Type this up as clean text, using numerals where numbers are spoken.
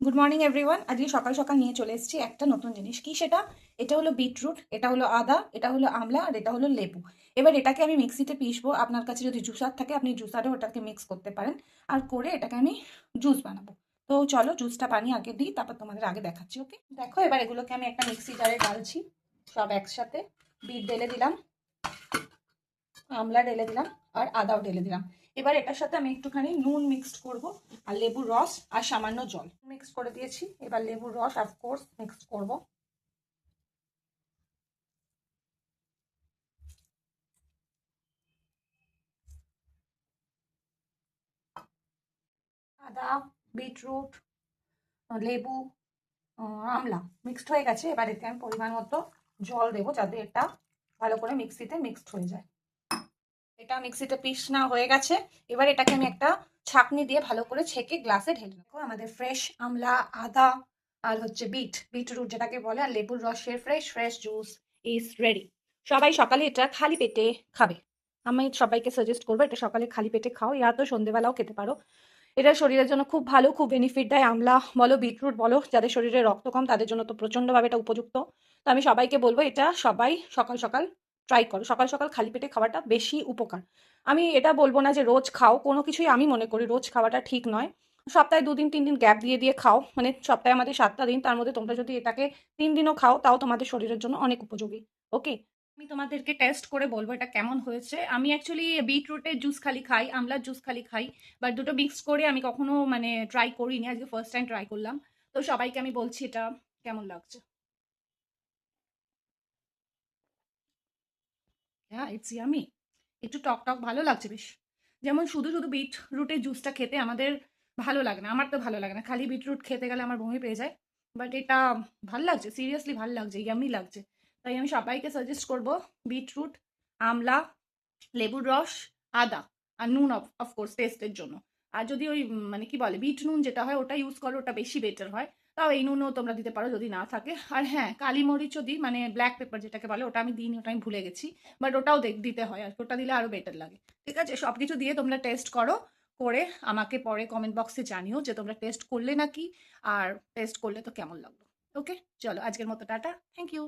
Good morning everyone. আজকে সকাল সকাল নিয়ে চলে এসেছি একটা নতুন জিনিস। কি সেটা? এটা হলো বিটরুট, এটা হলো আদা, এটা হলো আমলা, আর এটা হলো লেবু। এবার এটাকে আমি মিক্সিতে পিসবো। আপনার কাছে যদি জুসার থাকে আপনি জুসারেও ওটাকে মিক্স করতে পারেন। আর করে এটাকে আমি জুস বানাবো। তো চলো জুসটা বানিয়ে আগে দিই, তারপর তোমাদের আগে দেখাচ্ছি। ওকে, দেখো এবার এগুলোকে আমি একটা মিক্সি জারে ঢালছি সব একসাথে। বিট ঢেলে দিলাম, আমলা ঢেলে দিলাম, আর আদাও ঢেলে দিলাম। এবার এটার সাথে আমি একটুখানি নুন মিক্সড করব, আর লেবুর রস, আর সামান্য জল মিক্স করে দিয়েছি। এবার লেবুর রস অফকোর্স মিক্সড করব। আদা, বিটরুট, লেবু, আমলা মিক্সড হয়ে গেছে। এবার এতে আমি পরিমাণ মতো জল দেবো, যাতে এটা ভালো করে মিক্সিতে মিক্সড হয়ে যায়। এটা মিক্সিতে পিস না হয়ে গেছে। এবার এটাকে আমি একটা ছাঁকনি দিয়ে ভালো করে ছেঁকে গ্লাসে ঢেলে রাখো। আমাদের ফ্রেশ আমলা, আদা, আর হচ্ছে বিটরুট যেটাকে বলে, আর লেবুর রসের fresh fresh juice is ready. সবাই সকালে এটা খালি পেটে খাবে। আমি সবাইকে সাজেস্ট করবো এটা সকালে খালি পেটে খাও, ইয়া তো সন্ধ্যেবেলাও খেতে পারো। এটা শরীরের জন্য খুব ভালো, খুব বেনিফিট দেয়। আমলা বলো, বিটরুট বলো, যাদের শরীরে রক্ত কম তাদের জন্য তো প্রচণ্ডভাবে এটা উপযুক্ত। তো আমি সবাইকে বলবো এটা সবাই সকাল সকাল ট্রাই করো। সকাল সকাল খালি পেটে খাওয়াটা বেশি উপকার। আমি এটা বলবো না যে রোজ খাও, কোনো কিছুই আমি মনে করি রোজ খাওয়াটা ঠিক নয়। সপ্তাহে 2 দিন 3 দিন গ্যাপ দিয়ে দিয়ে খাও, মানে সপ্তাহে আমাদের 7টা দিন, তার মধ্যে তোমরা যদি এটাকে 3 দিনও খাও তাও তোমাদের শরীরের জন্য অনেক উপযোগী। ওকে, আমি তোমাদেরকে টেস্ট করে বলবো এটা কেমন হয়েছে। আমি অ্যাকচুয়ালি বিটরুটের জুস খালি খাই, আমলার জুস খালি খাই, বাট দুটো মিক্স করে আমি কখনো মানে ট্রাই করিনি, আজকে ফার্স্ট টাইম ট্রাই করলাম। তো সবাইকে আমি বলছি এটা কেমন লাগছে। হ্যাঁ, ইটস ইয়ামি। একটু টক টক ভালো লাগছে বেশ। যেমন শুধু শুধু বিট রুটের জুসটা খেতে আমাদের ভালো লাগে না, আমার তো ভালো লাগে না, খালি বিটরুট খেতে গেলে আমার বমি পেয়ে যায়। বাট এটা ভাল লাগছে, সিরিয়াসলি ভাল লাগছে, ইয়ামি লাগছে। তাই আমি সবাইকে সাজেস্ট করব বিটরুট, আমলা, লেবুর রস, আদা, আর নুন অফকোর্স টেস্টের জন্য। আর যদি ওই মানে কি বলে বিট নুন যেটা হয় ওটা ইউজ করো, ওটা বেশি বেটার হয়। তাও এই নুনও তোমরা দিতে পারো যদি না থাকে। আর হ্যাঁ, কালি মরিচও দিই, মানে ব্ল্যাক পেপার যেটাকে বলে, ওটা আমি দিইনি, ওটা আমি ভুলে গেছি। বাট ওটাও দিতে হয়, আর ওটা দিলে আরও বেটার লাগে। ঠিক আছে, সব কিছু দিয়ে তোমরা টেস্ট করো, করে আমাকে পরে কমেন্ট বক্সে জানিও যে তোমরা টেস্ট করলে নাকি, আর টেস্ট করলে তো কেমন লাগলো। ওকে, চলো আজকের মতো টাটা, থ্যাংক ইউ।